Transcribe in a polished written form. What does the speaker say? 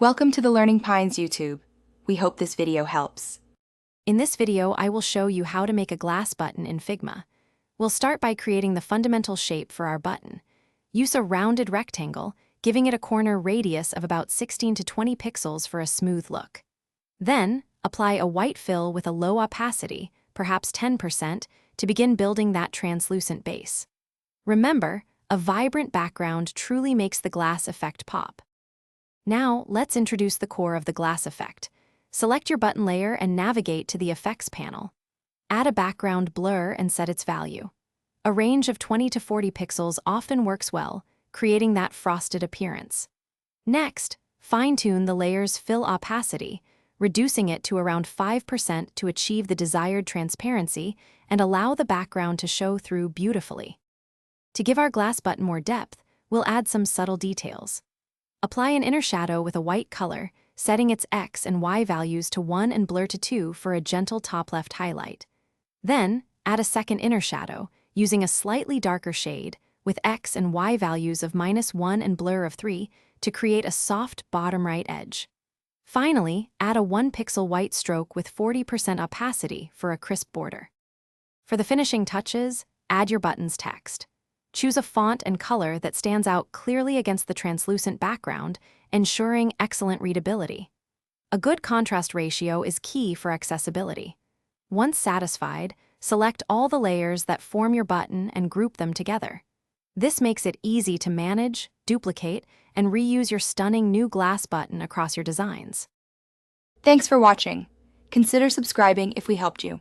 Welcome to the Learning Pines YouTube. We hope this video helps. In this video, I will show you how to make a glass button in Figma. We'll start by creating the fundamental shape for our button. Use a rounded rectangle, giving it a corner radius of about 16 to 20 pixels for a smooth look. Then, apply a white fill with a low opacity, perhaps 10%, to begin building that translucent base. Remember, a vibrant background truly makes the glass effect pop. Now, let's introduce the core of the glass effect. Select your button layer and navigate to the Effects panel. Add a background blur and set its value. A range of 20 to 40 pixels often works well, creating that frosted appearance. Next, fine-tune the layer's fill opacity, reducing it to around 5% to achieve the desired transparency and allow the background to show through beautifully. To give our glass button more depth, we'll add some subtle details. Apply an inner shadow with a white color, setting its X and Y values to 1 and blur to 2 for a gentle top-left highlight. Then, add a second inner shadow, using a slightly darker shade, with X and Y values of -1 and blur of 3 to create a soft bottom-right edge. Finally, add a 1-pixel white stroke with 40% opacity for a crisp border. For the finishing touches, add your button's text. Choose a font and color that stands out clearly against the translucent background, ensuring excellent readability. A good contrast ratio is key for accessibility. Once satisfied, select all the layers that form your button and group them together. This makes it easy to manage, duplicate, and reuse your stunning new glass button across your designs. Thanks for watching. Consider subscribing if we helped you.